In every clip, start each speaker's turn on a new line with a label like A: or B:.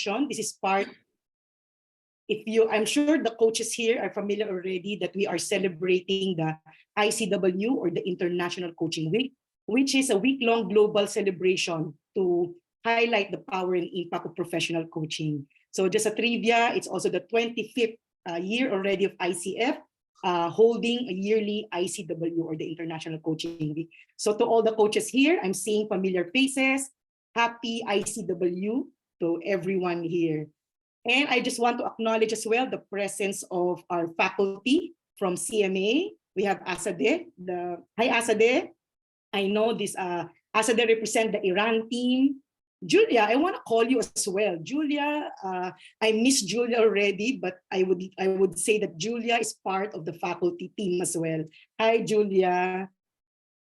A: session. This is part, I'm sure the coaches here are familiar already that we are celebrating the ICW, or the International Coaching Week, which is a week-long global celebration to highlight the power and impact of professional coaching. So just a trivia, it's also the 25th year already of ICF, holding a yearly ICW, or the International Coaching Week. So to all the coaches here, I'm seeing familiar faces. Happy ICW to everyone here. And I just want to acknowledge as well the presence of our faculty from CMA. We have Asade. Hi, Asade. I know this Asade represent the Iran team. Julia, I want to call you as well. Julia, I miss Julia already, but I would say that Julia is part of the faculty team as well. Hi, Julia.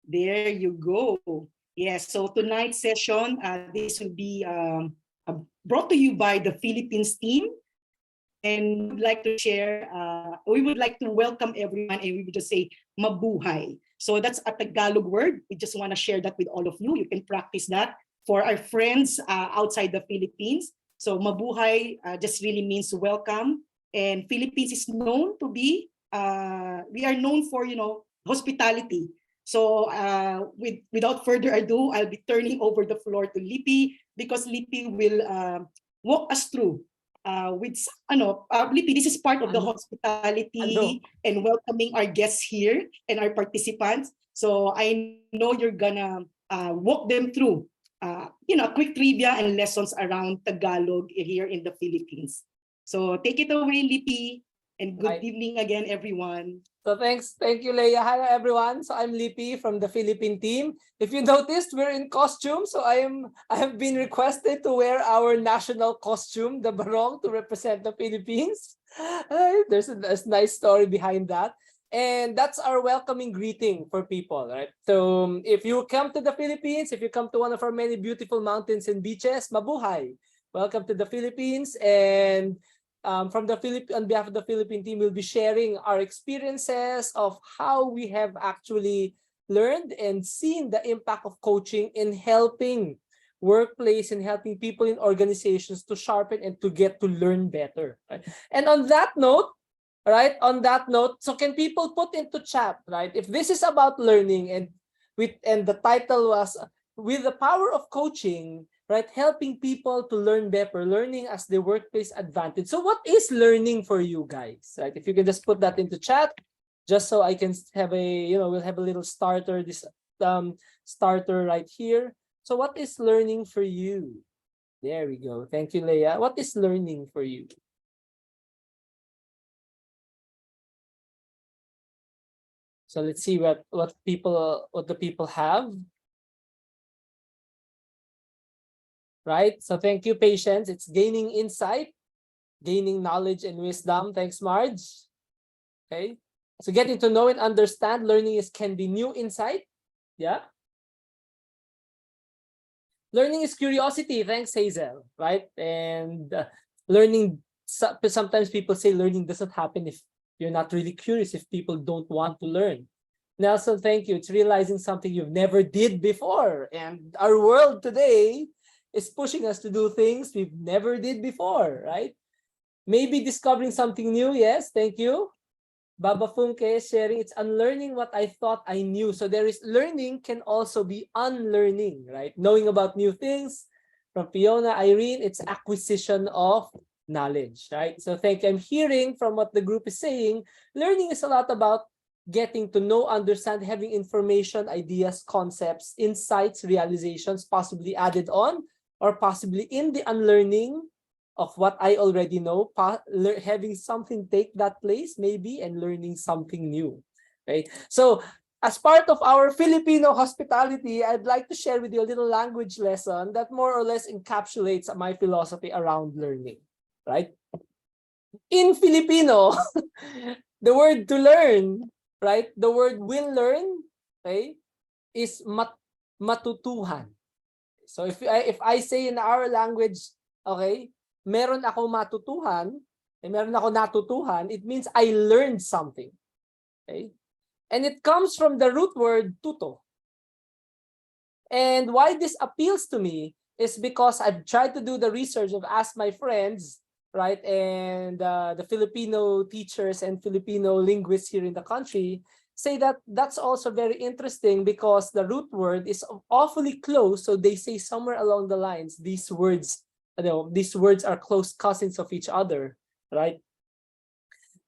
A: There you go. Yes, so tonight's session, this will be brought to you by the Philippines team. And we'd like to share, we would like to welcome everyone, and we would just say, mabuhay. So that's a Tagalog word. We just want to share that with all of you. You can practice that for our friends outside the Philippines. So mabuhay just really means welcome. And Philippines is known to be, we are known for, hospitality. So without further ado, I'll be turning over the floor to Lippy, because Lippy will walk us through Lippy, this is part of the hospitality and welcoming our guests here and our participants. So I know you're gonna walk them through a quick trivia and lessons around Tagalog here in the Philippines. So take it away, Lippy, and good evening again, everyone.
B: So thank you, Leia. Hi, everyone. So I'm Lippy from the Philippine team. If you noticed, we're in costume. So I have been requested to wear our national costume, the barong, to represent the Philippines. There's a nice story behind that. And that's our welcoming greeting for people, right? So if you come to the Philippines, if you come to one of our many beautiful mountains and beaches, mabuhay. Welcome to the Philippines. And on behalf of the Philippine team, we'll be sharing our experiences of how we have actually learned and seen the impact of coaching in helping workplace and helping people in organizations to sharpen and to get to learn better. Right? And on that note, so can people put into chat, right? If this is about learning and the title was with the power of coaching, right? Helping people to learn better, learning as the workplace advantage. So what is learning for you guys? Right? If you can just put that into chat, just so I can have we'll have a little starter, this starter right here. So what is learning for you? There we go. Thank you, Leia. What is learning for you? So let's see what the people have. Right? So thank you, patience. It's gaining insight, gaining knowledge and wisdom. Thanks, Marge. Okay. So getting to know and understand, learning can be new insight. Yeah. Learning is curiosity. Thanks, Hazel. Right? And learning, sometimes people say learning doesn't happen if you're not really curious, if people don't want to learn. Nelson, thank you. It's realizing something you've never did before. And our world today is pushing us to do things we've never did before, right? Maybe discovering something new. Yes, thank you. Baba Funke sharing, it's unlearning what I thought I knew. So there is learning can also be unlearning, right? Knowing about new things. From Fiona, Irene, it's acquisition of knowledge, right? So thank you. I'm hearing from what the group is saying, learning is a lot about getting to know, understand, having information, ideas, concepts, insights, realizations, possibly added on, or possibly in the unlearning of what I already know, having something take that place maybe, and learning something new, right? So as part of our Filipino hospitality, I'd like to share with you a little language lesson that more or less encapsulates my philosophy around learning, right? In Filipino, the word to learn, right? The word will learn, okay, is matutuhan. So if I say in our language, okay, meron ako matutuhan, meron ako natutuhan, it means I learned something. Okay? And it comes from the root word tuto. And why this appeals to me is because I've tried to do the research. I've asked my friends, right, and the Filipino teachers and Filipino linguists here in the country say that that's also very interesting because the root word is awfully close. So they say somewhere along the lines, these words, these words are close cousins of each other, right?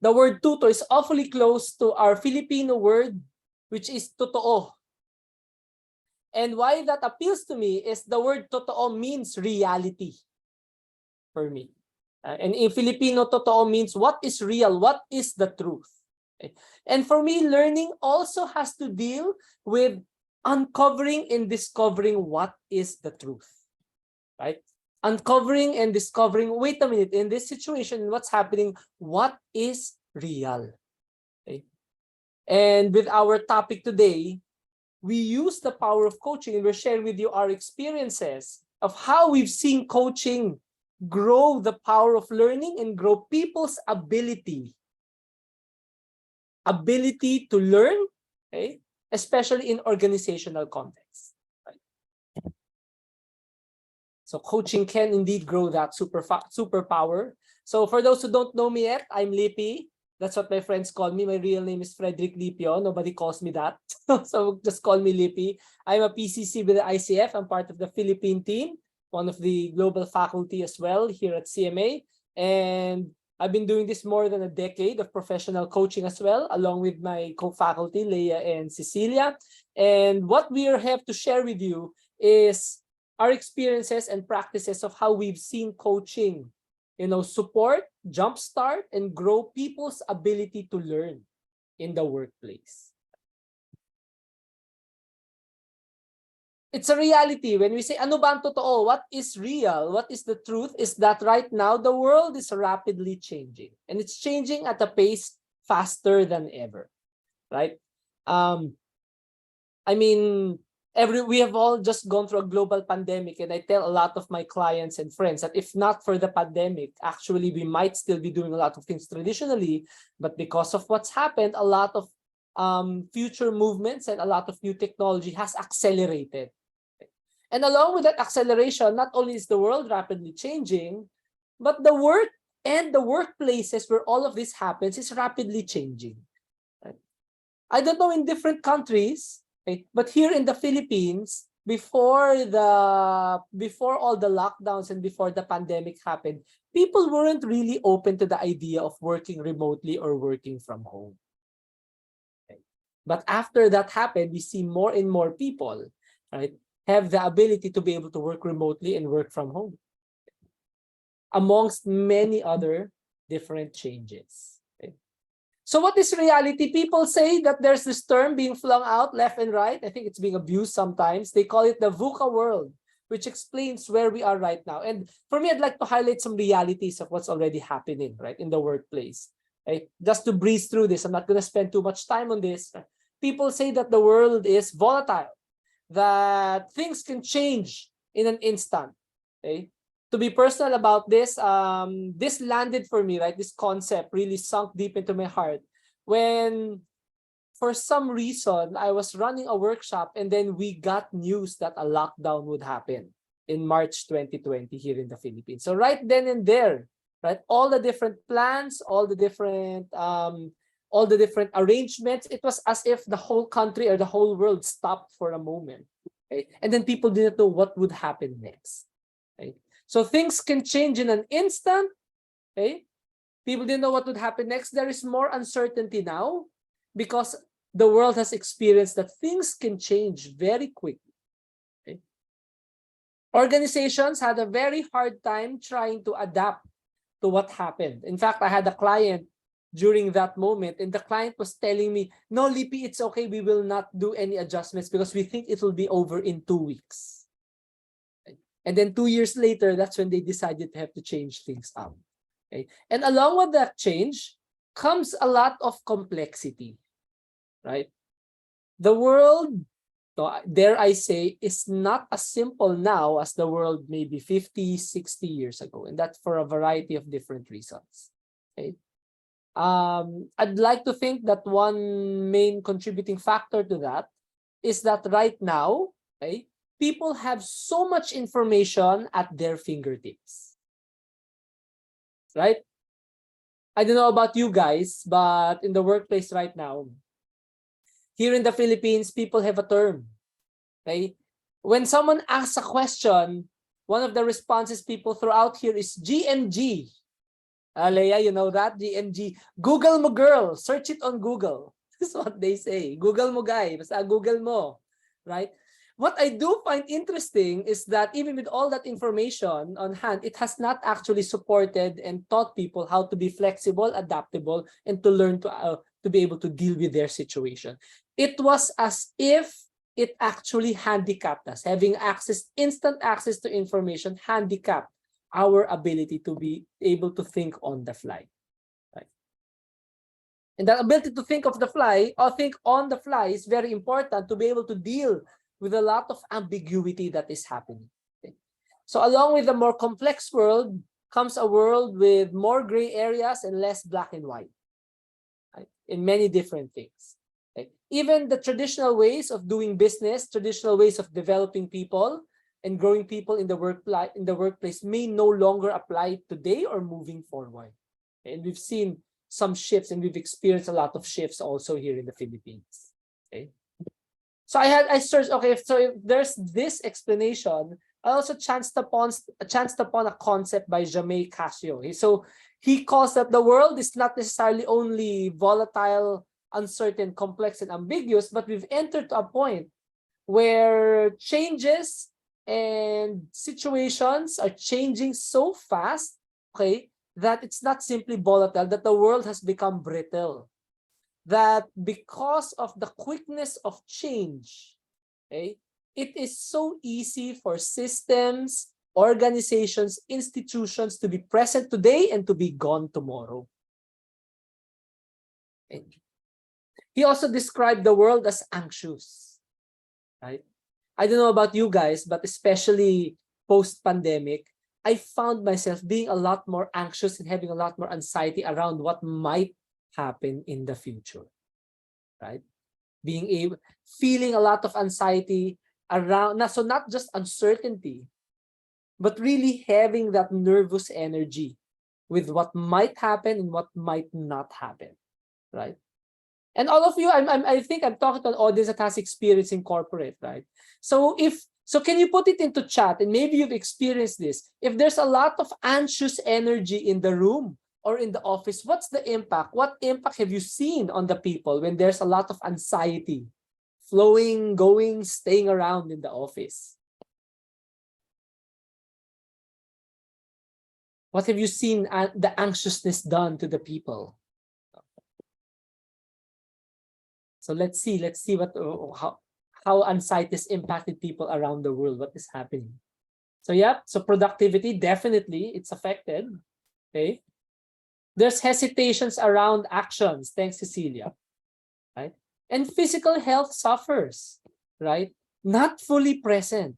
B: The word tuto is awfully close to our Filipino word, which is totoo. And why that appeals to me is the word totoo means reality for me. And in Filipino, totoo means what is real, what is the truth. Okay? And for me, learning also has to deal with uncovering and discovering what is the truth, right? Uncovering and discovering, wait a minute, in this situation, what's happening, what is real? Okay? And with our topic today, we use the power of coaching, and we're sharing with you our experiences of how we've seen coaching grow the power of learning and grow people's ability to learn, okay? Especially in organizational context. Right? So coaching can indeed grow that superpower. So for those who don't know me yet, I'm Lippy. That's what my friends call me. My real name is Frederick Lipio. Nobody calls me that. So just call me Lippy. I'm a PCC with the ICF. I'm part of the Philippine team, one of the global faculty as well here at CMA. And I've been doing this more than a decade of professional coaching as well, along with my co-faculty, Leah and Cecilia. And what we have to share with you is our experiences and practices of how we've seen coaching, support, jumpstart, and grow people's ability to learn in the workplace. It's a reality. When we say, ano ba ang totoo? What is real? What is the truth? Is that right now, the world is rapidly changing. And it's changing at a pace faster than ever, right? I mean, we have all just gone through a global pandemic, and I tell a lot of my clients and friends that if not for the pandemic, actually we might still be doing a lot of things traditionally, but because of what's happened, a lot of future movements and a lot of new technology has accelerated. And along with that acceleration, not only is the world rapidly changing, but the work and the workplaces where all of this happens is rapidly changing. Right? I don't know in different countries, right? But here in the Philippines, before all the lockdowns and before the pandemic happened, people weren't really open to the idea of working remotely or working from home. Okay? But after that happened, we see more and more people, right, have the ability to be able to work remotely and work from home, amongst many other different changes. Okay? So what is reality? People say that there's this term being flung out left and right. I think it's being abused sometimes. They call it the VUCA world, which explains where we are right now. And for me, I'd like to highlight some realities of what's already happening, right, in the workplace. Okay? Just to breeze through this, I'm not going to spend too much time on this. People say that the world is volatile, that things can change in an instant. Okay? To be personal about this, this landed for me, right? This concept really sunk deep into my heart when, for some reason, I was running a workshop and then we got news that a lockdown would happen in March 2020 here in the Philippines. So right then and there, right, all the different plans, all the different arrangements, it was as if the whole country or the whole world stopped for a moment. Okay? And then people didn't know what would happen next. Okay? So things can change in an instant. Okay? People didn't know what would happen next. There is more uncertainty now because the world has experienced that things can change very quickly. Okay? Organizations had a very hard time trying to adapt to what happened. In fact, I had a client during that moment, and the client was telling me, no, Lippy, it's okay. We will not do any adjustments because we think it will be over in 2 weeks. And then 2 years later, that's when they decided to have to change things up. Okay? And along with that change comes a lot of complexity, right? The world, dare I say, is not as simple now as the world maybe 50, 60 years ago. And that's for a variety of different reasons. Okay? I'd like to think that one main contributing factor to that is that right now, okay, people have so much information at their fingertips, right? I don't know about you guys, but in the workplace right now, here in the Philippines, people have a term. Okay? When someone asks a question, one of the responses people throw out here is GMG. Leia, you know that? GMG. Google mo, girl. Search it on Google. That's what they say. Google mo, guy. Basta Google mo. Right? What I do find interesting is that even with all that information on hand, it has not actually supported and taught people how to be flexible, adaptable, and to learn to be able to deal with their situation. It was as if it actually handicapped us. Having instant access to information handicapped our ability to be able to think on the fly. Right? And that ability to think of the fly or think on the fly is very important to be able to deal with a lot of ambiguity that is happening. Okay? So along with the more complex world comes a world with more gray areas and less black and white, right? In many different things. Okay? Even the traditional ways of doing business, traditional ways of developing people and growing people in the workplace may no longer apply today or moving forward. Okay? And we've seen some shifts and we've experienced a lot of shifts also here in the Philippines. Okay? So I searched, okay, so if there's this explanation, I also chanced upon a concept by Jaime Casio. So he calls that the world is not necessarily only volatile, uncertain, complex, and ambiguous, but we've entered to a point where changes and situations are changing so fast, okay, that it's not simply volatile, that the world has become brittle. That because of the quickness of change, okay, it is so easy for systems, organizations, institutions to be present today and to be gone tomorrow. Okay. He also described the world as anxious, right? I don't know about you guys, but especially post-pandemic, I found myself being a lot more anxious and having a lot more anxiety around what might happen in the future, right? Feeling a lot of anxiety around, so not just uncertainty, but really having that nervous energy with what might happen and what might not happen, right? And all of you, I think I'm talking to an audience that has experience in corporate, right? So can you put it into chat, and maybe you've experienced this. If there's a lot of anxious energy in the room or in the office, what's the impact? What impact have you seen on the people when there's a lot of anxiety flowing, going, staying around in the office? What have you seen the anxiousness done to the people? So let's see what how anxiety has impacted people around the world. What is happening? So yeah, so productivity, definitely it's affected. Okay. There's hesitations around actions. Thanks, Cecilia. Right? And physical health suffers, right? Not fully present.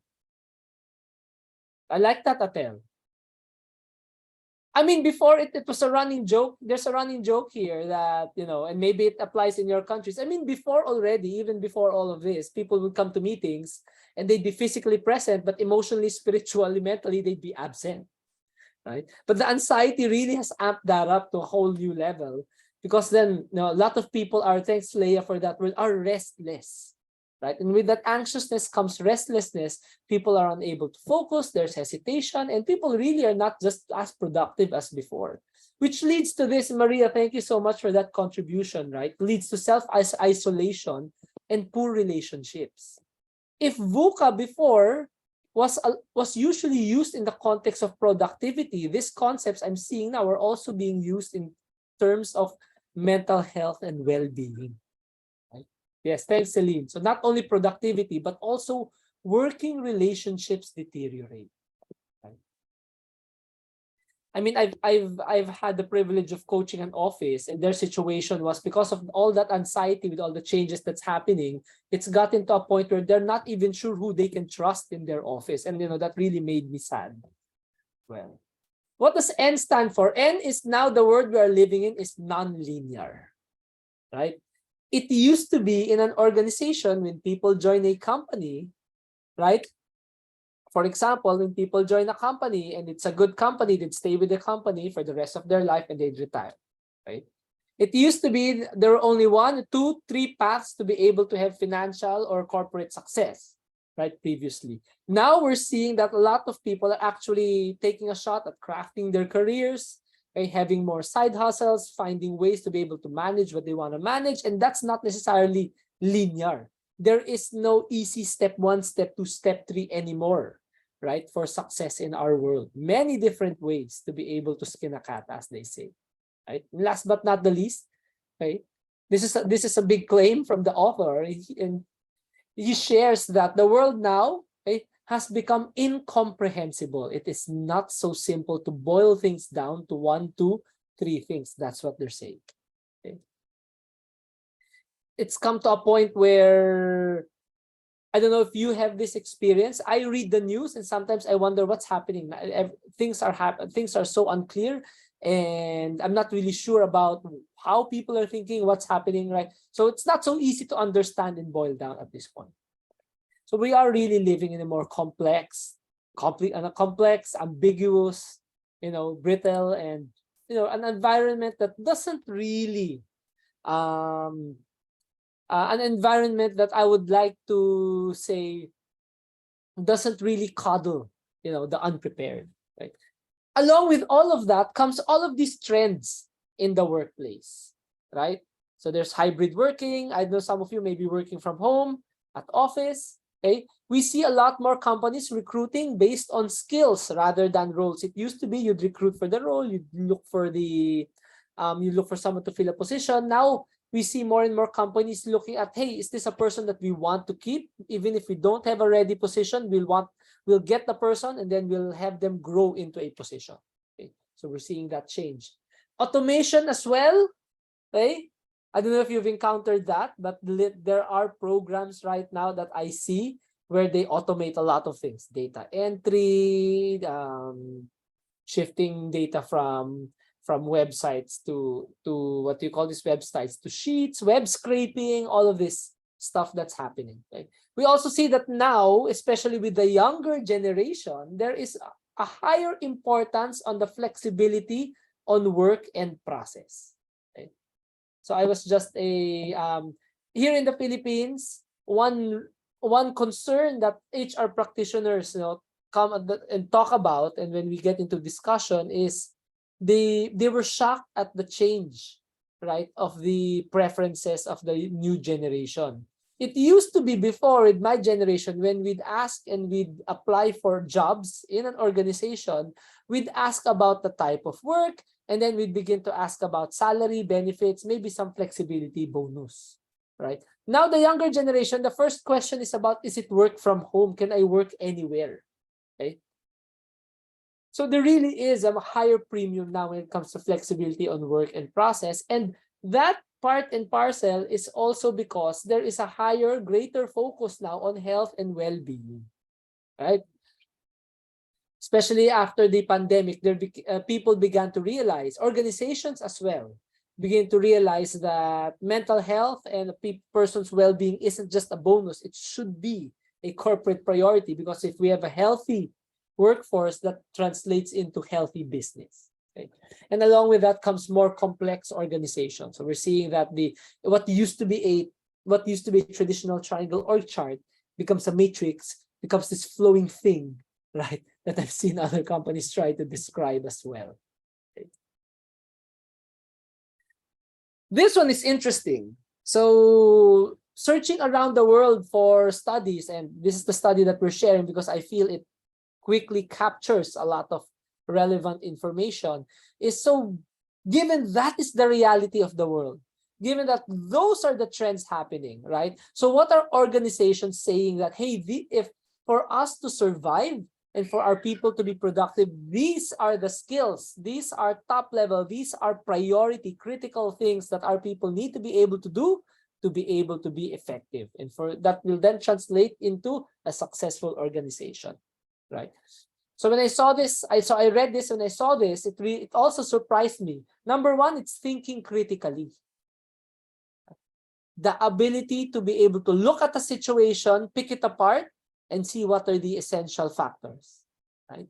B: I like that, Atel. I mean, before it was a running joke. There's a running joke here that, and maybe it applies in your countries. I mean, before already, even before all of this, people would come to meetings and they'd be physically present, but emotionally, spiritually, mentally, they'd be absent, right? But the anxiety really has amped that up to a whole new level, because then, a lot of people are, thanks Leia for that word, are restless, right? And with that anxiousness comes restlessness. People are unable to focus, there's hesitation, and people really are not just as productive as before. Which leads to this, Maria, thank you so much for that contribution, right? Leads to self-isolation and poor relationships. If VUCA before was usually used in the context of productivity, these concepts I'm seeing now are also being used in terms of mental health and well-being. Yes, thanks, Celine. So not only productivity, but also working relationships deteriorate. Right? I mean, I've had the privilege of coaching an office, and their situation was, because of all that anxiety with all the changes that's happening, it's gotten to a point where they're not even sure who they can trust in their office. And that really made me sad. Well, what does N stand for? N is now the word we are living in is non-linear, right? It used to be in an organization when people join a company, right? For example, when people join a company and it's a good company, they'd stay with the company for the rest of their life and they'd retire, right? It used to be there were only 1, 2, 3 paths to be able to have financial or corporate success, right? Previously. Now we're seeing that a lot of people are actually taking a shot at crafting their careers, right? Having more side hustles, finding ways to be able to manage what they want to manage. And that's not necessarily linear. There is no easy step 1, step 2, step 3 anymore, right? For success in our world. Many different ways to be able to skin a cat, as they say. Right? Last but not the least, right? This is a big claim from the author, and he shares that the world now, right, has become incomprehensible. It is not so simple to boil things down to 1, 2, 3 things. That's what they're saying. Okay? It's come to a point where I don't know if you have this experience. I read the news and sometimes I wonder what's happening. Things are so unclear, and I'm not really sure about how people are thinking, what's happening, right? So it's not so easy to understand and boil down at this point. So we are really living in a more complex, ambiguous, brittle, and an environment that doesn't really an environment that I would like to say doesn't really coddle, the unprepared, right? Along with all of that comes all of these trends in the workplace, right? So there's hybrid working. I know some of you may be working from home, at office, okay? We see a lot more companies recruiting based on skills rather than roles. It used to be you'd recruit for the role, you'd look for you look for someone to fill a position. Now we see more and more companies looking at, hey, is this a person that we want to keep? Even if we don't have a ready position, we'll get the person and then we'll have them grow into a position. Okay? So we're seeing that change. Automation as well. Okay? I don't know if you've encountered that, but there are programs right now that I see where they automate a lot of things. Data entry, shifting data from websites to what do you call these websites, to sheets, web scraping, all of this stuff that's happening. Right? We also see that now, especially with the younger generation, there is a higher importance on the flexibility on work and process. Right? So I was just here in the Philippines, one concern that HR practitioners come and talk about, and when we get into discussion, is they were shocked at the change, right, of the preferences of the new generation. It used to be before, in my generation, when we'd ask and we'd apply for jobs in an organization, we'd ask about the type of work, and then we'd begin to ask about salary, benefits, maybe some flexibility bonus, right? Now, the younger generation, the first question is about, is it work from home? Can I work anywhere? Okay. So there really is a higher premium now when it comes to flexibility on work and process. And that part and parcel is also because there is a higher, greater focus now on health and well-being, right? Especially after the pandemic, people began to realize, organizations as well, begin to realize that mental health and a person's well-being isn't just a bonus. It should be a corporate priority, because if we have a healthy workforce, that translates into healthy business. Okay? And along with that comes more complex organizations. So we're seeing that what used to be a traditional triangle org chart becomes a matrix, becomes this flowing thing, right? That I've seen other companies try to describe as well. Okay. This one is interesting. So searching around the world for studies, and this is the study that we're sharing because I feel it quickly captures a lot of relevant information, is so given that is the reality of the world, given that those are the trends happening, right? So what are organizations saying? That, hey, if for us to survive and for our people to be productive, these are the skills, these are top level, these are priority critical things that our people need to be able to do to be able to be effective, and for that will then translate into a successful organization. Right. So when I saw this, I read this, and I saw this, it also surprised me. Number one, it's thinking critically. The ability to be able to look at a situation, pick it apart, and see what are the essential factors, right?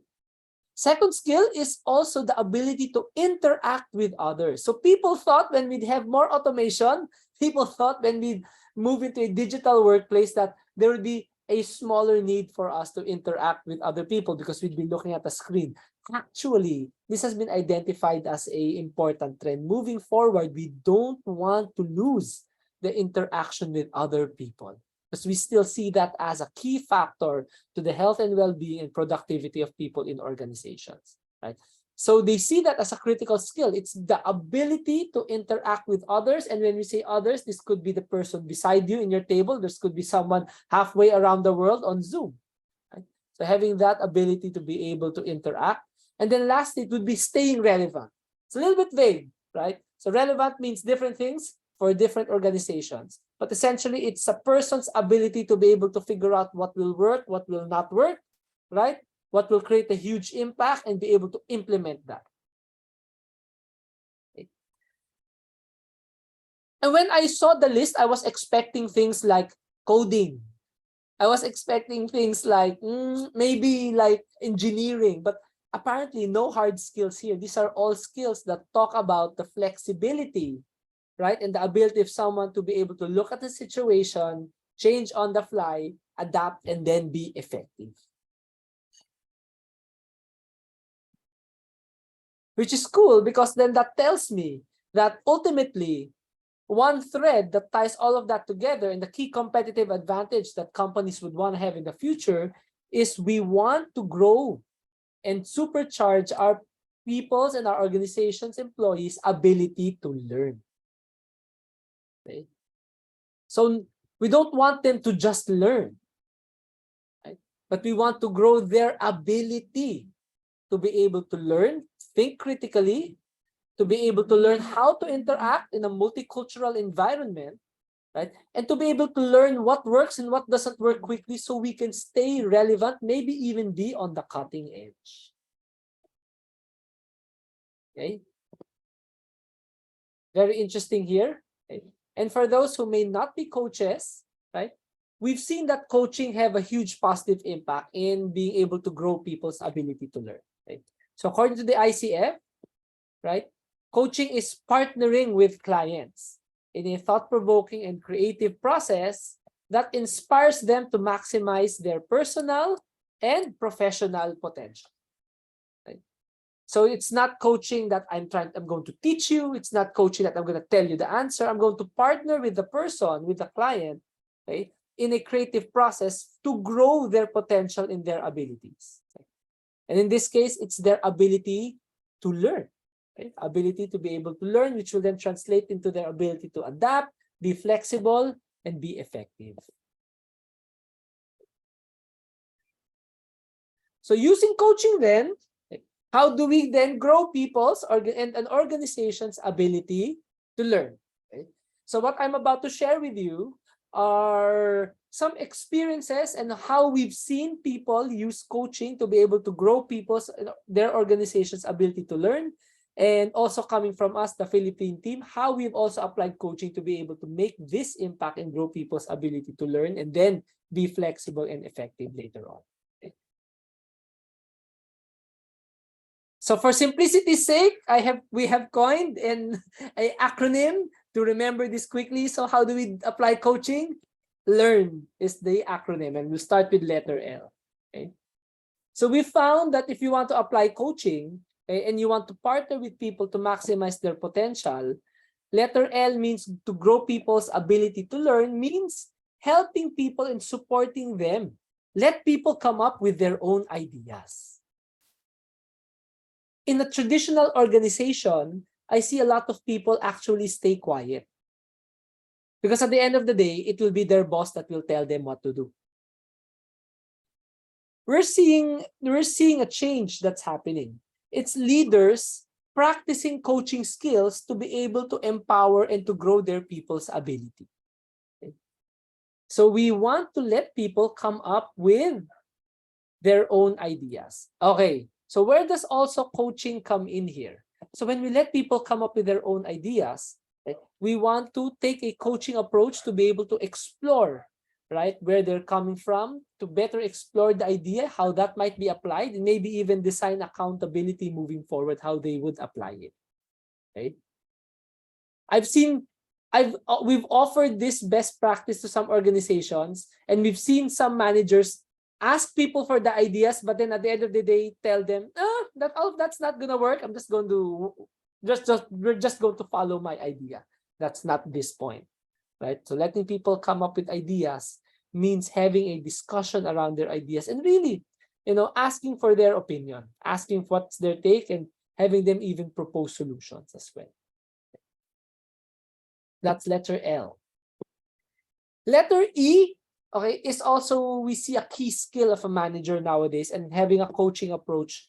B: Second skill is also the ability to interact with others. So people thought when we'd have more automation, people thought when we move into a digital workplace that there would be a smaller need for us to interact with other people because we'd be looking at a screen. Actually, this has been identified as a important trend. Moving forward, we don't want to lose the interaction with other people because we still see that as a key factor to the health and well-being and productivity of people in organizations, right? So they see that as a critical skill. It's the ability to interact with others. And when we say others, this could be the person beside you in your table. This could be someone halfway around the world on Zoom, right? So having that ability to be able to interact. And then lastly, it would be staying relevant. It's a little bit vague, right? So relevant means different things for different organizations. But essentially, it's a person's ability to be able to figure out what will work, what will not work, right? What will create a huge impact and be able to implement that. Okay. And when I saw the list, I was expecting things like coding. I was expecting things like maybe like engineering, but apparently no hard skills here. These are all skills that talk about the flexibility, right? And the ability of someone to be able to look at the situation, change on the fly, adapt, and then be effective. Which is cool because then that tells me that ultimately one thread that ties all of that together and the key competitive advantage that companies would want to have in the future is we want to grow and supercharge our people's and our organization's employees' ability to learn. Okay? So we don't want them to just learn, right? But we want to grow their ability to be able to learn, think critically, to be able to learn how to interact in a multicultural environment, right? And to be able to learn what works and what doesn't work quickly so we can stay relevant, maybe even be on the cutting edge. Okay? Very interesting here. Okay? And for those who may not be coaches, right? We've seen that coaching have a huge positive impact in being able to grow people's ability to learn. Right? So according to the ICF, right? Coaching is partnering with clients in a thought-provoking and creative process that inspires them to maximize their personal and professional potential. Right? So it's not coaching that I'm going to teach you. It's not coaching that I'm going to tell you the answer. I'm going to partner with the person, with the client, right, in a creative process to grow their potential in their abilities. Right? And in this case, it's their ability to learn. Right? Ability to be able to learn, which will then translate into their ability to adapt, be flexible, and be effective. So using coaching then, how do we then grow people's and an organization's ability to learn? Okay? So what I'm about to share with you are some experiences and how we've seen people use coaching to be able to grow their organization's ability to learn. And also coming from us, the Philippine team, how we've also applied coaching to be able to make this impact and grow people's ability to learn and then be flexible and effective later on. Okay. So for simplicity's sake, we have coined an acronym to remember this quickly. So how do we apply coaching? LEARN is the acronym, and we'll start with letter L. Okay. So we found that if you want to apply coaching, and you want to partner with people to maximize their potential, letter L means to grow people's ability to learn, means helping people and supporting them. Let people come up with their own ideas. In a traditional organization, I see a lot of people actually stay quiet. Because at the end of the day, it will be their boss that will tell them what to do. We're seeing a change that's happening. It's leaders practicing coaching skills to be able to empower and to grow their people's ability. Okay. So we want to let people come up with their own ideas. Okay, so where does also coaching come in here? So when we let people come up with their own ideas, we want to take a coaching approach to be able to explore, right, where they're coming from, to better explore the idea, how that might be applied, and maybe even design accountability moving forward, how they would apply it. Right? I've seen, we've offered this best practice to some organizations, and we've seen some managers ask people for the ideas, but then at the end of the day, tell them, that's not gonna work. I'm just going to we're just going to follow my idea. That's not this point, right? So letting people come up with ideas means having a discussion around their ideas and really, asking for their opinion, asking what's their take, and having them even propose solutions as well. That's letter L. Letter E, okay, is also, we see a key skill of a manager nowadays, and having a coaching approach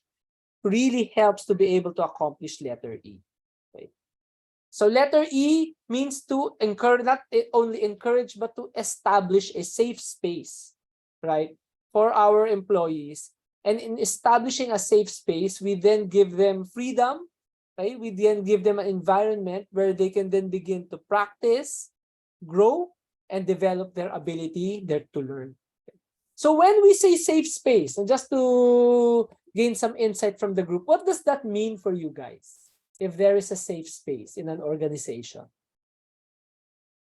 B: really helps to be able to accomplish letter E. Okay. So letter E means to encourage, not only encourage, but to establish a safe space, right, for our employees. And in establishing a safe space, we then give them freedom, right? We then give them an environment where they can then begin to practice, grow, and develop their ability there to learn. So when we say safe space, and just to gain some insight from the group, what does that mean for you guys? If there is a safe space in an organization,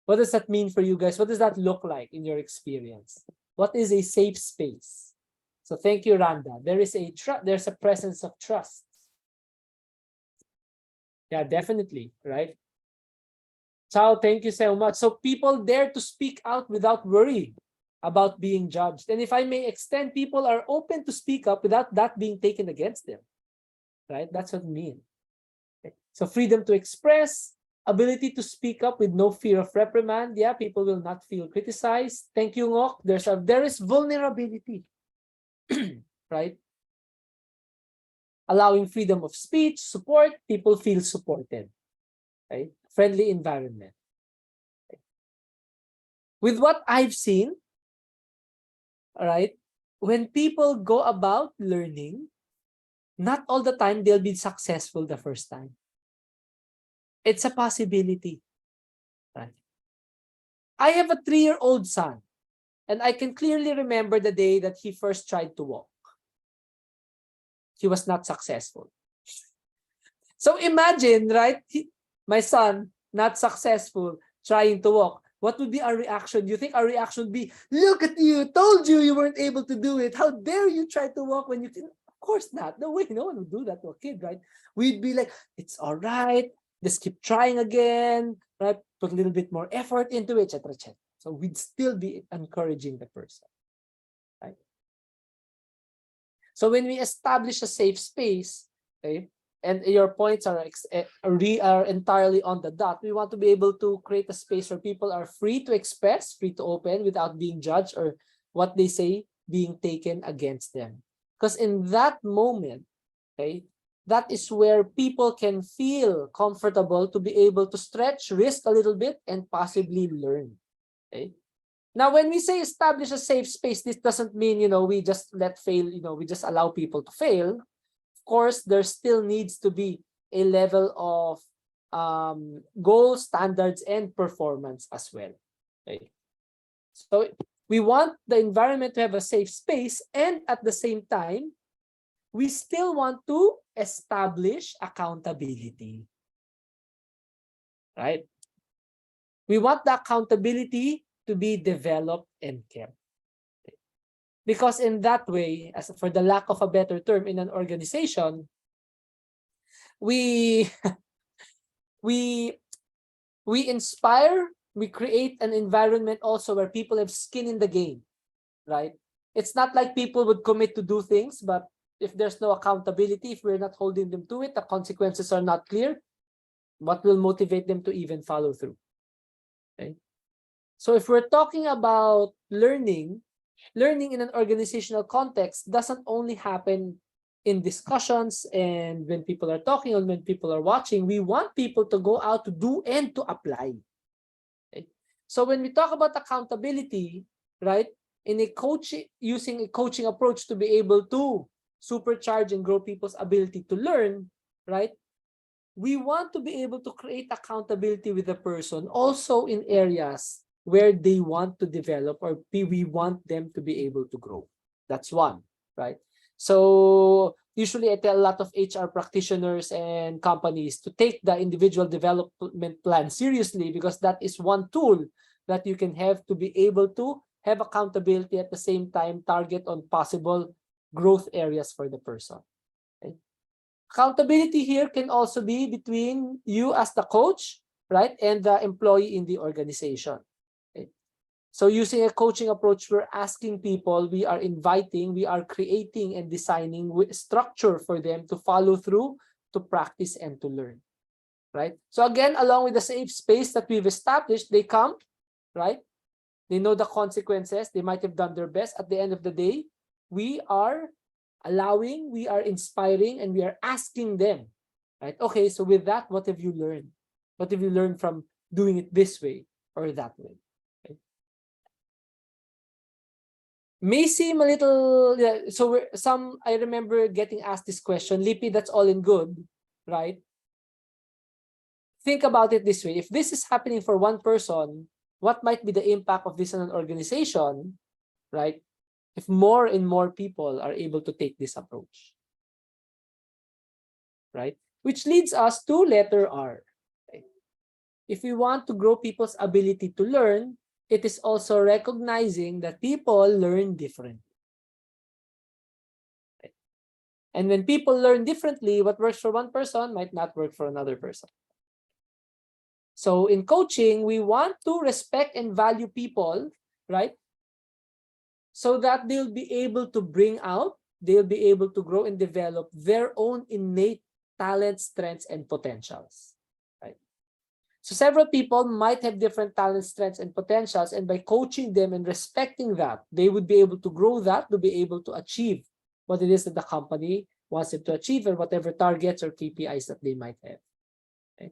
B: what does that mean for you guys? What does that look like in your experience? What is a safe space? So thank you, Randa. There's a presence of trust. Yeah, definitely, right? Chao, thank you so much. So people dare to speak out without worry about being judged. And if I may extend, people are open to speak up without that being taken against them, right? That's what I mean. Okay. So freedom to express, ability to speak up with no fear of reprimand. Yeah, people will not feel criticized. Thank you, Ngok. There is vulnerability, right? Allowing freedom of speech, support, people feel supported, right? Friendly environment. Okay. With what I've seen, all right, when people go about learning, not all the time they'll be successful the first time. It's a possibility, right? I have a 3-year-old son, and I can clearly remember the day that he first tried to walk. He was not successful. So imagine, right? My son, not successful, trying to walk. What would be our reaction? Do you think our reaction would be, look at you, told you you weren't able to do it. How dare you try to walk when you can? Of course not. No way, no one would do that to a kid, right? We'd be like, it's all right. Just keep trying again, right? Put a little bit more effort into it, etc., etc. So we'd still be encouraging the person, right? So when we establish a safe space, okay, and your points are entirely on the dot, we want to be able to create a space where people are free to express, free to open without being judged or what they say being taken against them. Because in that moment, okay, that is where people can feel comfortable to be able to stretch, risk a little bit, and possibly learn. Okay. Now, when we say establish a safe space, this doesn't mean, we just let fail, we just allow people to fail. Of course, there still needs to be a level of goals, standards, and performance as well. Okay. So we want the environment to have a safe space, and at the same time, we still want to establish accountability. Right? We want the accountability to be developed and kept. Because in that way, as for the lack of a better term, in an organization, we we inspire, we create an environment also where people have skin in the game, right? It's not like people would commit to do things, but if there's no accountability, if we're not holding them to it, the consequences are not clear, what will motivate them to even follow through? Okay. So if we're talking about learning in an organizational context doesn't only happen in discussions and when people are talking or when people are watching. We want people to go out to do and to apply. Okay? So when we talk about accountability, right, in a using a coaching approach to be able to supercharge and grow people's ability to learn, right, we want to be able to create accountability with the person also in areas where they want to develop, or we want them to be able to grow. That's one, right? So usually I tell a lot of HR practitioners and companies to take the individual development plan seriously, because that is one tool that you can have to be able to have accountability, at the same time target on possible growth areas for the person. Okay? Accountability here can also be between you as the coach, right, and the employee in the organization. Okay? So using a coaching approach, we're asking people, we are inviting, we are creating and designing with structure for them to follow through, to practice, and to learn, right? So again, along with the safe space that we've established, they come, right? They know the consequences. They might have done their best. At the end of the day, we are allowing, we are inspiring, and we are asking them, right? Okay, so with that, what have you learned? What have you learned from doing it this way or that way? Okay. May seem a little, yeah, so I remember getting asked this question, Lippy, that's all in good, right? Think about it this way. If this is happening for one person, what might be the impact of this on an organization, right? If more and more people are able to take this approach, right? Which leads us to letter R. Okay? If we want to grow people's ability to learn, it is also recognizing that people learn differently. Okay? And when people learn differently, what works for one person might not work for another person. So in coaching, we want to respect and value people, right? So that they'll be able to bring out, they'll be able to grow and develop their own innate talents, strengths, and potentials, right? So several people might have different talents, strengths, and potentials, and by coaching them and respecting that, they would be able to grow that, to be able to achieve what it is that the company wants them to achieve, or whatever targets or KPIs that they might have. Okay?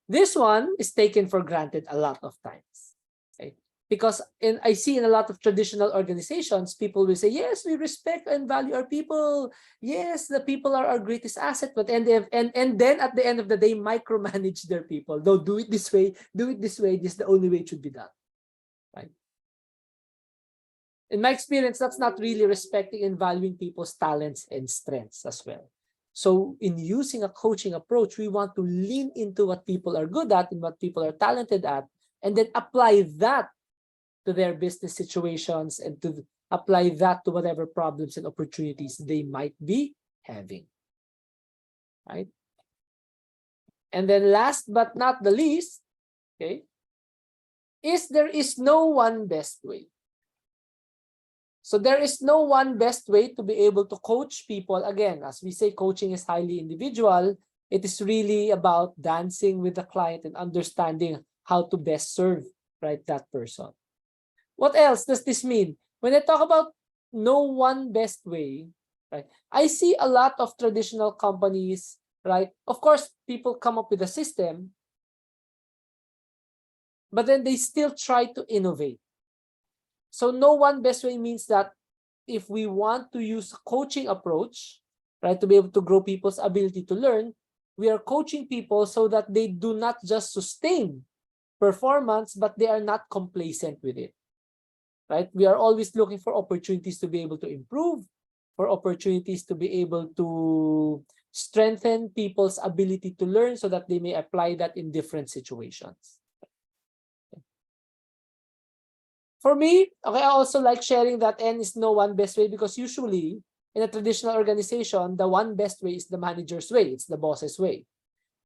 B: This one is taken for granted a lot of times. Okay? Because I see in a lot of traditional organizations, people will say, yes, we respect and value our people. Yes, the people are our greatest asset. But and then at the end of the day, micromanage their people. No, do it this way, do it this way. This is the only way it should be done. Right? In my experience, that's not really respecting and valuing people's talents and strengths as well. So in using a coaching approach, we want to lean into what people are good at and what people are talented at, and then apply that to their business situations, and to apply that to whatever problems and opportunities they might be having, right? And then last but not the least, okay, there is no one best way. So there is no one best way to be able to coach people. Again, as we say, coaching is highly individual. It is really about dancing with the client and understanding how to best serve, right, that person. What else does this mean? When I talk about no one best way, right, I see a lot of traditional companies, right? Of course, people come up with a system, but then they still try to innovate. So no one best way means that if we want to use a coaching approach, right, to be able to grow people's ability to learn, we are coaching people so that they do not just sustain performance, but they are not complacent with it. Right? We are always looking for opportunities to be able to improve, for opportunities to be able to strengthen people's ability to learn so that they may apply that in different situations. For me, okay, I also like sharing that N is no one best way, because usually in a traditional organization, the one best way is the manager's way, it's the boss's way.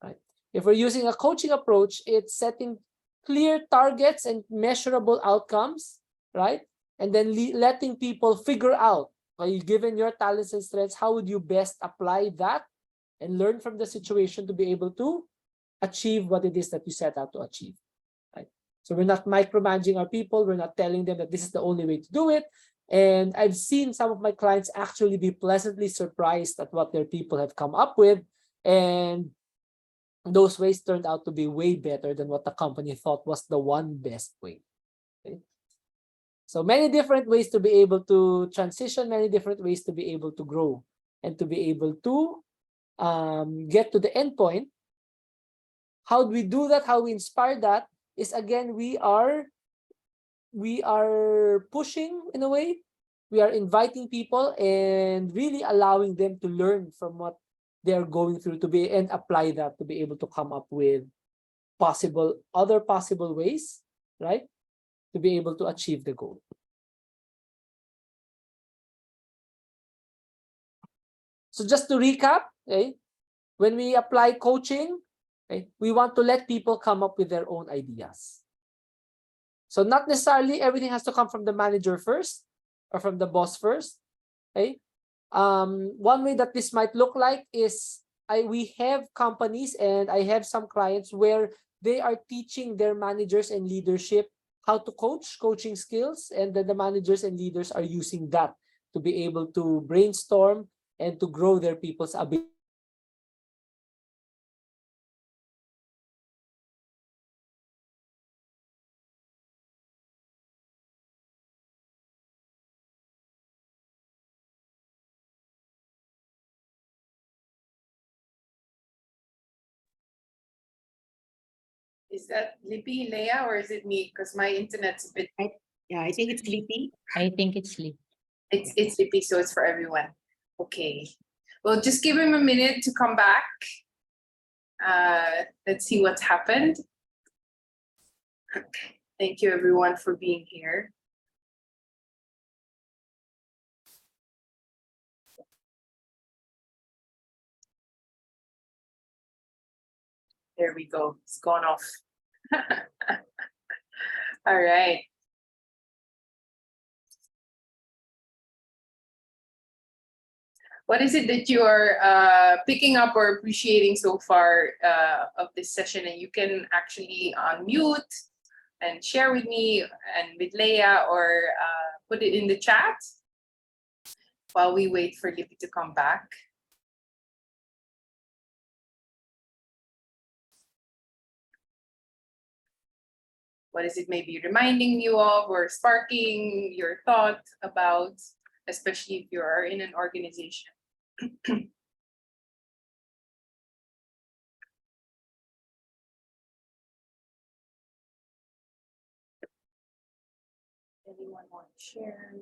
B: Right? If we're using a coaching approach, it's setting clear targets and measurable outcomes, right? And then letting people figure out, okay, given your talents and strengths, how would you best apply that and learn from the situation to be able to achieve what it is that you set out to achieve, right? So we're not micromanaging our people. We're not telling them that this is the only way to do it. And I've seen some of my clients actually be pleasantly surprised at what their people have come up with. And those ways turned out to be way better than what the company thought was the one best way. Okay? So many different ways to be able to transition, many different ways to be able to grow and to be able to get to the end point. How do we do that? How we inspire that? is, again, we are pushing, in a way, we are inviting people and really allowing them to learn from what they are going through, to be and apply that to be able to come up with other possible ways, right, to be able to achieve the goal. So just to recap, okay, when we apply coaching, okay, we want to let people come up with their own ideas. So not necessarily everything has to come from the manager first or from the boss first. Okay. One way that this might look like is, we have companies and I have some clients where they are teaching their managers and leadership how to coaching skills, and then the managers and leaders are using that to be able to brainstorm and to grow their people's ability.
C: Is that Lippy, Leia, or is it me? Because my internet's a bit.
A: Yeah, I think it's sleepy.
D: I think it's Lee.
C: It's Lippy, so it's for everyone. Okay. Well, just give him a minute to come back. Let's see what's happened. Okay. Thank you, everyone, for being here. There we go. It's gone off. All right. What is it that you're picking up or appreciating so far of this session? And you can actually unmute and share with me and with Leia, or put it in the chat while we wait for Lippy to come back. What is it maybe reminding you of or sparking your thought about, especially if you are in an organization? Anyone want to share?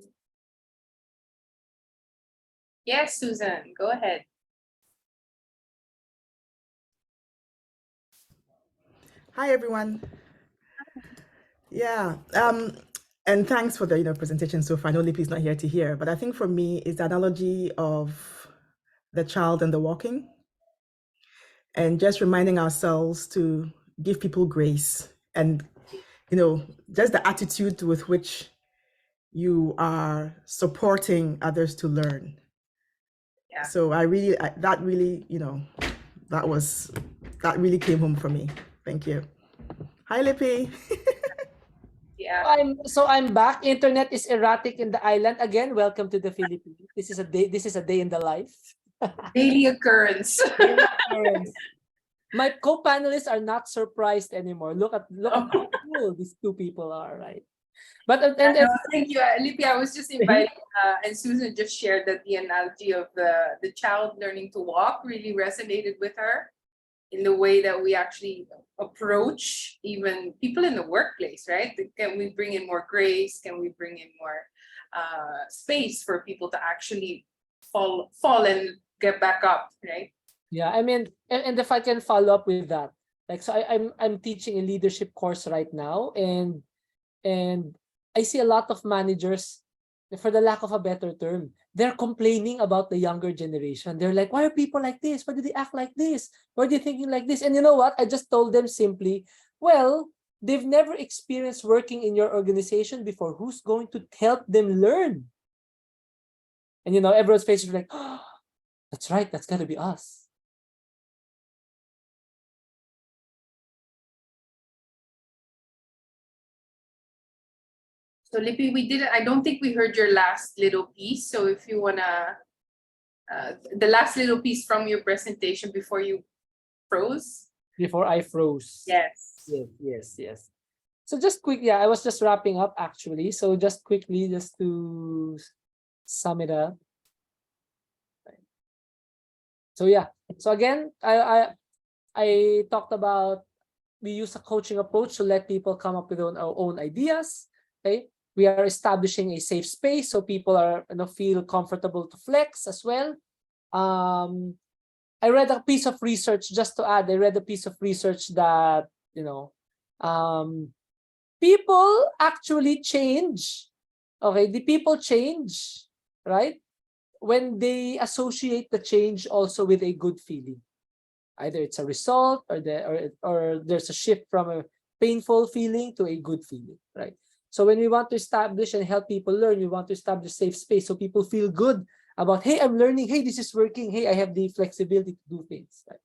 C: Yes, Susan, go ahead.
E: Hi, everyone. Yeah, and thanks for the presentation so far. I know Lippy's not here to hear, but I think for me it's the analogy of the child and the walking, and just reminding ourselves to give people grace, and just the attitude with which you are supporting others to learn.
C: Yeah.
E: So that really that really came home for me. Thank you. Hi, Lippy.
C: Yeah.
B: I'm back. Internet is erratic in the island again. Welcome to the Philippines. This is a day in the life.
C: Daily occurrence.
B: My co-panelists are not surprised anymore. Look at how cool these two people are, right? But
C: thank you, Lippy. I was just inviting, and Susan just shared that the analogy of the child learning to walk really resonated with her, in the way that we actually approach even people in the workplace, right? Can we bring in more grace? Can we bring in more space for people to actually fall and get back up, right?
B: yeah, I mean, and if I can follow up with that, like, so I'm teaching a leadership course right now, and I see a lot of managers, for the lack of a better term, they're complaining about the younger generation. They're like, why are people like this? Why do they act like this? Why are they thinking like this? And you know what? I just told them simply, well, they've never experienced working in your organization before. Who's going to help them learn? And everyone's faces are like, oh, that's right. That's got to be us.
C: So Lippy, I don't think we heard your last little piece. So if you wanna, the last little piece from your presentation before you froze.
B: Before I froze.
C: Yes.
B: Yes. So just quick, yeah, I was just wrapping up actually. So just quickly, just to sum it up. So yeah, so again, I talked about we use a coaching approach to let people come up with our own ideas. Okay, we are establishing a safe space so people are feel comfortable to flex as well. I read a piece of research, just to add, I read a piece of research that people actually change. Okay, the people change, right, when they associate the change also with a good feeling. Either it's a result or there's a shift from a painful feeling to a good feeling, right? So when we want to establish and help people learn, we want to establish safe space so people feel good about, hey, I'm learning, hey, this is working, hey, I have the flexibility to do things, right?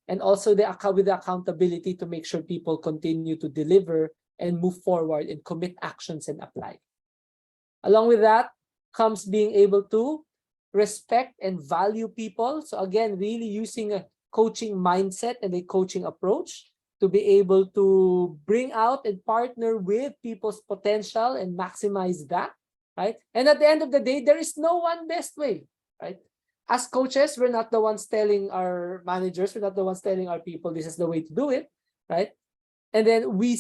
B: And also with the accountability to make sure people continue to deliver and move forward and commit actions and apply. Along with that comes being able to respect and value people. So again, really using a coaching mindset and a coaching approach to be able to bring out and partner with people's potential and maximize that, right? And at the end of the day, there is no one best way, right? As coaches, we're not the ones telling our managers, we're not the ones telling our people this is the way to do it, right? And then we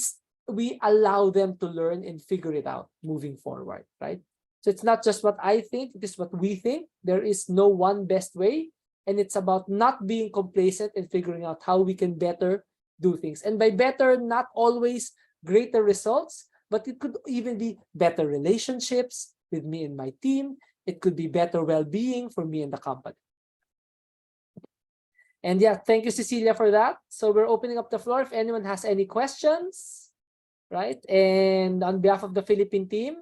B: allow them to learn and figure it out moving forward, right? So it's not just what I think, it is what we think. There is no one best way. And it's about not being complacent and figuring out how we can better do things. And by better, not always greater results, but it could even be better relationships with me and my team. It could be better well-being for me and the company. And yeah, thank you, Cecilia, for that. So we're opening up the floor if anyone has any questions, right? And on behalf of the Philippine team,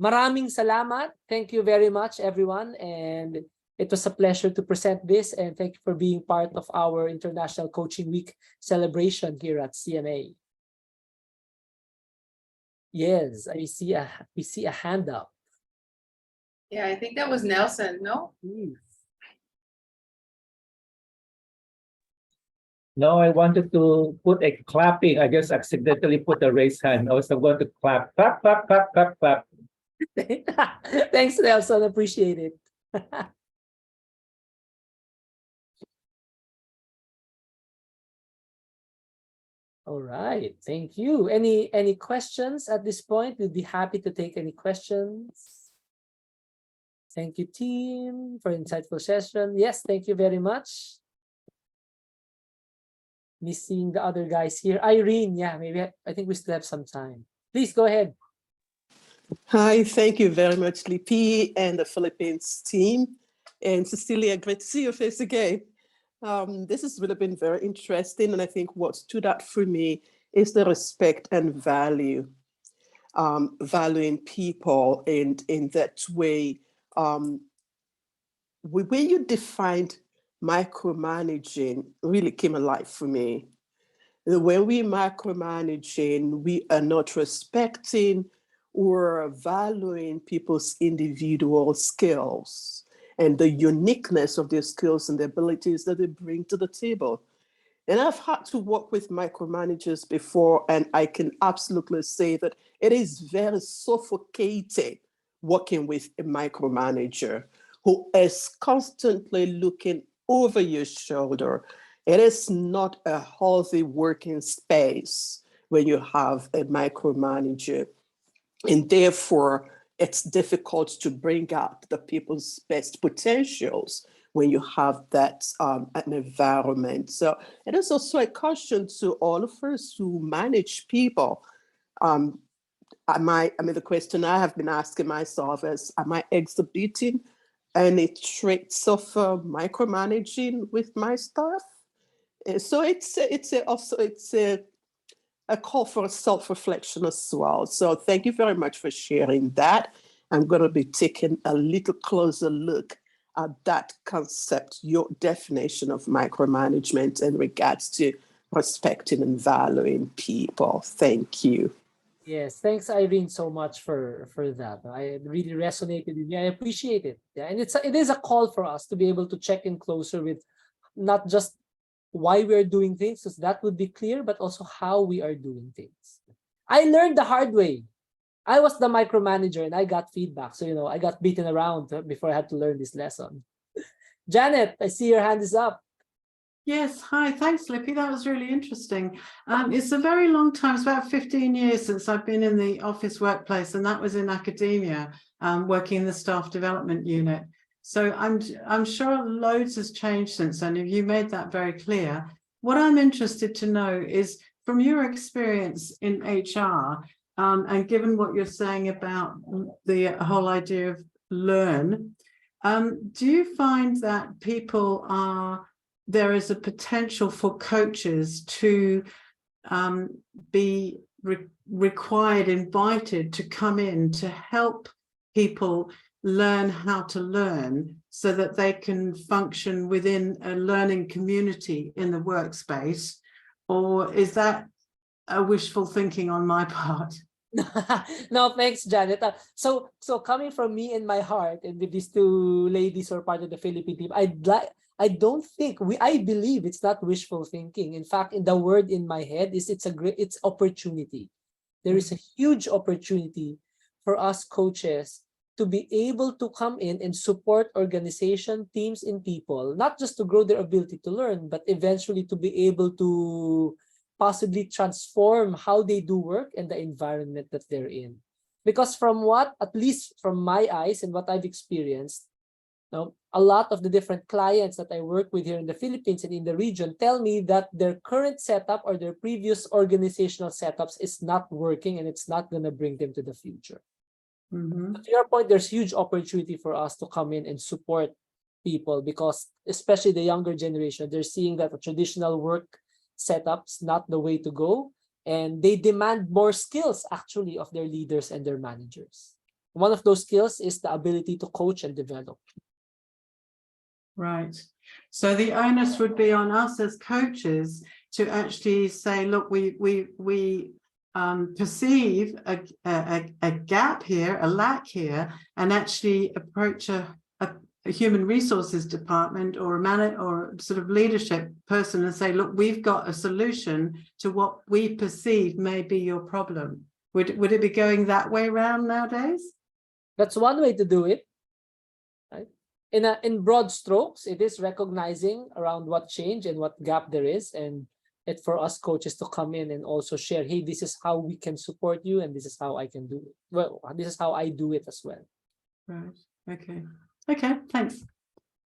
B: maraming salamat. Thank you very much, everyone. And it was a pleasure to present this. And thank you for being part of our International Coaching Week celebration here at CMA. Yes, we see a hand up.
C: Yeah, I think that was Nelson, no?
D: No, I wanted to put a clapping. I just accidentally put a raised hand. I was going to clap, clap, clap, clap, clap, clap.
B: Thanks, Nelson. Appreciate it. All right. Thank you. Any questions at this point? We'd be happy to take any questions. Thank you, team, for insightful session. Yes, thank you very much. Missing the other guys here. Irene, yeah, maybe I think we still have some time. Please go ahead.
F: Hi, thank you very much, Lipi and the Philippines team. And Cecilia, great to see your face again. This has really been very interesting. And I think what stood out for me is the respect and value, valuing people. And in that way, where you defined micromanaging really came alive for me. When we micromanaging, we are not respecting or valuing people's individual skills and the uniqueness of their skills and the abilities that they bring to the table. And I've had to work with micromanagers before, and I can absolutely say that it is very suffocating working with a micromanager who is constantly looking over your shoulder. It is not a healthy working space when you have a micromanager. And therefore, it's difficult to bring out the people's best potentials when you have that an environment. So it is also a caution to all of us who manage people. The question I have been asking myself is, am I exhibiting any traits of micromanaging with my staff? So it's a call for self-reflection as well. So thank you very much for sharing that. I'm going to be taking a little closer look at that concept, your definition of micromanagement in regards to respecting and valuing people. Thank you.
B: Yes, thanks, Irene, so much for that. I really resonated with me. I appreciate it. Yeah, and it is a call for us to be able to check in closer with not just why we're doing things, because that would be clear, but also how we are doing things. I learned the hard way. I was the micromanager and I got feedback. So, I got beaten around before I had to learn this lesson. Janet, I see your hand is up.
G: Yes, hi, thanks, Lippy. That was really interesting. It's a very long time, it's about 15 years since I've been in the office workplace, and that was in academia, working in the staff development unit. So I'm sure loads has changed since then. You made that very clear. What I'm interested to know is, from your experience in HR, and given what you're saying about the whole idea of learn, do you find that there is a potential for coaches to be required, invited to come in to help people learn how to learn so that they can function within a learning community in the workspace? Or is that a wishful thinking on my part?
B: No, thanks, Janet. So coming from me in my heart, and with these two ladies who are part of the Philippine team, I don't think I believe it's not wishful thinking. In fact, in the word in my head is it's opportunity. There is a huge opportunity for us coaches to be able to come in and support organization, teams, and people, not just to grow their ability to learn, but eventually to be able to possibly transform how they do work and the environment that they're in. Because from what, at least from my eyes and what I've experienced, a lot of the different clients that I work with here in the Philippines and in the region tell me that their current setup or their previous organizational setups is not working, and it's not going to bring them to the future. To your point, there's huge opportunity for us to come in and support people, because especially the younger generation, they're seeing that a traditional work setup's not the way to go, and they demand more skills actually of their leaders and their managers. One of those skills is the ability to coach and develop.
G: Right. So the onus would be on us as coaches to actually say, look, we perceive a gap here, a lack here, and actually approach a human resources department or or sort of leadership person and say, look, we've got a solution to what we perceive may be your problem. Would it be going that way around nowadays?
B: That's one way to do it. Right? In broad strokes, it is recognizing around what change and what gap there is, and it for us coaches to come in and also share, hey, this is how we can support you, and this is how I can do it. Well, this is how I do it as well.
G: Right. Okay, thanks.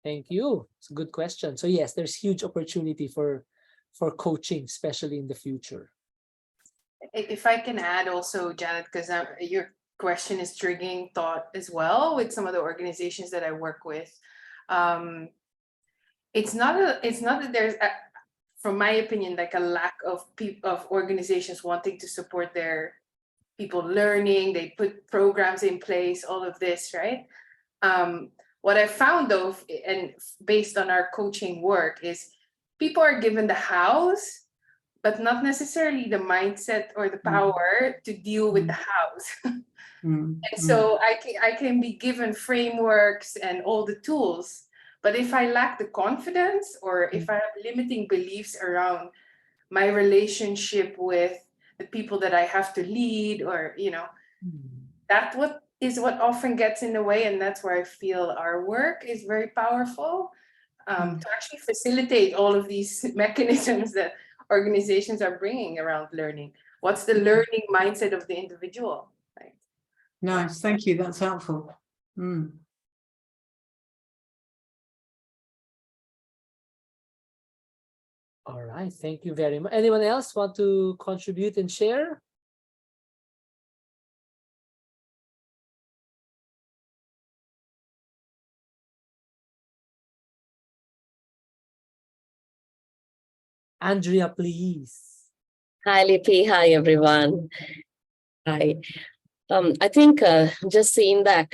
B: Thank you. It's a good question. So yes, there's huge opportunity for coaching, especially in the future.
C: If I can add also, Janet, because your question is triggering thought as well with some of the organizations that I work with. It's not that there's from my opinion, like a lack of organizations wanting to support their people learning. They put programs in place, all of this, right? What I found though, and based on our coaching work, is people are given the hows, but not necessarily the mindset or the power to deal with the hows. And so I can be given frameworks and all the tools, but if I lack the confidence, or if I have limiting beliefs around my relationship with the people that I have to lead, or that's what often gets in the way. And that's where I feel our work is very powerful, to actually facilitate all of these mechanisms that organizations are bringing around learning. What's the learning mindset of the individual? Right?
G: Nice, thank you. That's helpful.
B: All right, thank you very much. Anyone else want to contribute and share? Andrea, please.
H: Hi, Lippy. Hi, everyone. Hi. I think just seeing the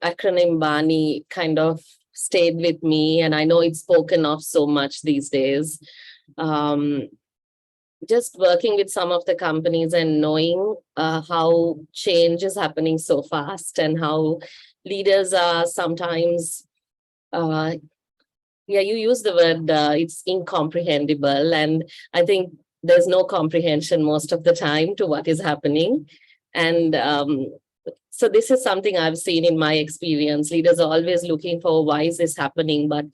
H: acronym BANI kind of stayed with me, and I know it's spoken of so much these days. Just working with some of the companies and knowing how change is happening so fast, and how leaders are sometimes, you use the word, it's incomprehensible. And I think there's no comprehension most of the time to what is happening. And so this is something I've seen in my experience. Leaders are always looking for, why is this happening? But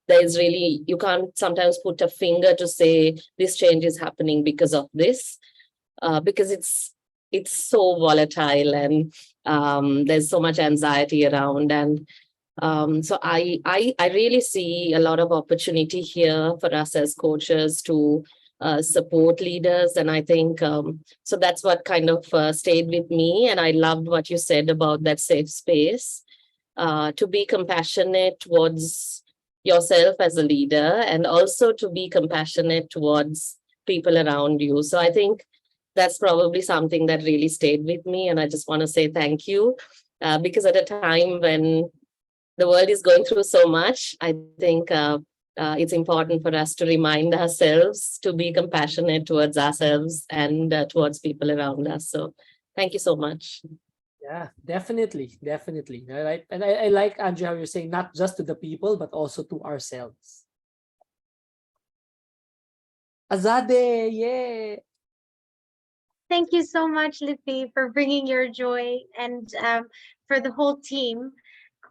H: there's really, you can't sometimes put a finger to say this change is happening because of this, because it's so volatile, and there's so much anxiety around. And so I really see a lot of opportunity here for us as coaches to support leaders. And I think, so that's what kind of stayed with me. And I loved what you said about that safe space, to be compassionate towards yourself as a leader, and also to be compassionate towards people around you. So I think that's probably something that really stayed with me. And I just want to say thank you, because at a time when the world is going through so much, I think it's important for us to remind ourselves to be compassionate towards ourselves and towards people around us. So thank you so much.
B: Yeah, definitely. Right. And I like, Andrea, how you're saying not just to the people, but also to ourselves. Azade, yeah.
I: Thank you so much, Lippy, for bringing your joy, and for the whole team.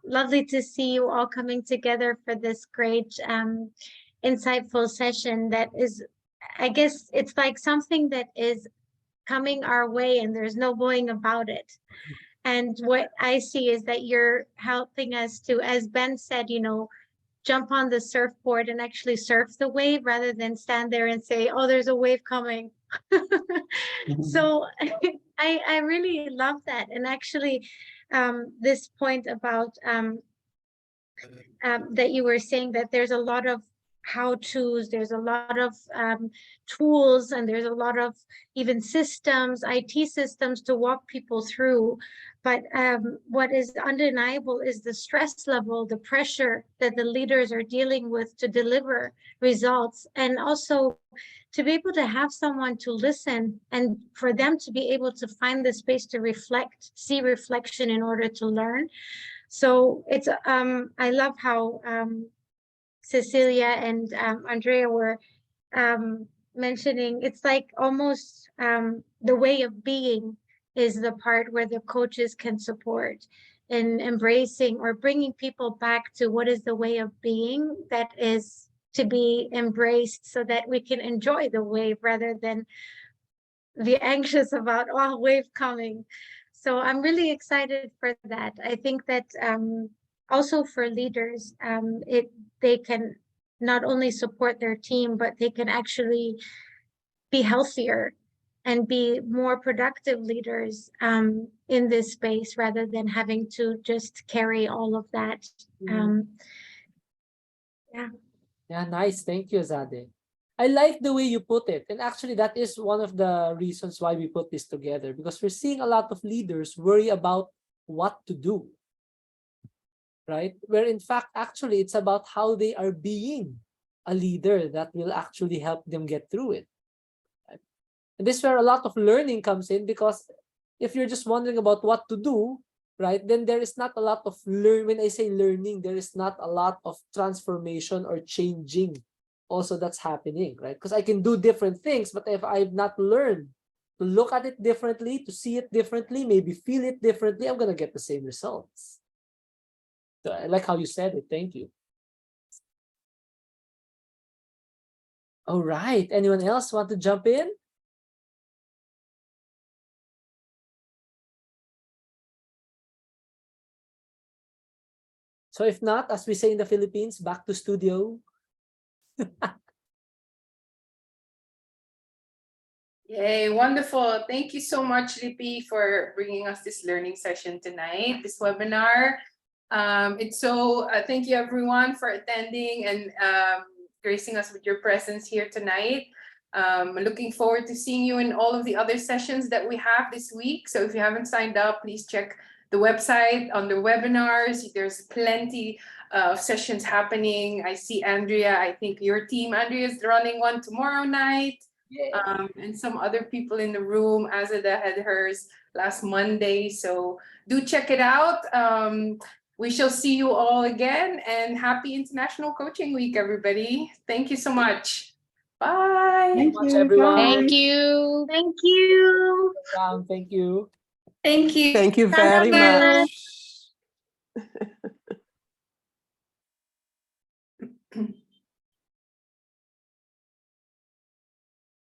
I: Lovely to see you all coming together for this great, insightful session that is, I guess it's like something that is coming our way and there's no going about it. And what I see is that you're helping us to, as Ben said, jump on the surfboard and actually surf the wave rather than stand there and say, oh, there's a wave coming. So I really love that. And actually, this point about that you were saying that there's a lot of how-tos, there's a lot of tools, and there's a lot of even systems, IT systems to walk people through. But what is undeniable is the stress level, the pressure that the leaders are dealing with to deliver results, and also to be able to have someone to listen and for them to be able to find the space to reflect, see reflection in order to learn. So it's I love how Cecilia and Andrea were mentioning, it's like almost the way of being is the part where the coaches can support in embracing or bringing people back to what is the way of being that is to be embraced, so that we can enjoy the wave rather than be anxious about, oh, wave coming. So I'm really excited for that. I think that also for leaders, they can not only support their team, but they can actually be healthier and be more productive leaders in this space rather than having to just carry all of that. Yeah.
B: Yeah, nice. Thank you, Azade. I like the way you put it. And actually, that is one of the reasons why we put this together, because we're seeing a lot of leaders worry about what to do, right? Where in fact, actually, it's about how they are being a leader that will actually help them get through it. Right? And this is where a lot of learning comes in, because if you're just wondering about what to do, right, then there is not a lot of when I say learning, there is not a lot of transformation or changing also that's happening, right? Because I can do different things, but if I've not learned to look at it differently, to see it differently, maybe feel it differently, I'm gonna get the same results. So I like how you said it. Thank you. All right. Anyone else want to jump in? So if not, as we say in the Philippines, back to studio.
C: Yay, wonderful. Thank you so much, Lippy, for bringing us this learning session tonight, this webinar. Thank you everyone for attending and gracing us with your presence here tonight. Looking forward to seeing you in all of the other sessions that we have this week. So if you haven't signed up, please check the website on the webinars. There's plenty of sessions happening. I see Andrea, I think your team, Andrea, is running one tomorrow night. And some other people in the room. Azada had hers last Monday, so do check it out. We shall see you all again, and happy International Coaching Week, everybody. Thank you so much. Bye.
G: Thank
B: Much,
G: you.
B: everyone.
G: Bye.
H: Thank you.
I: Thank you.
B: Thank you.
C: Thank you.
F: Thank you very
I: Bye.
F: much.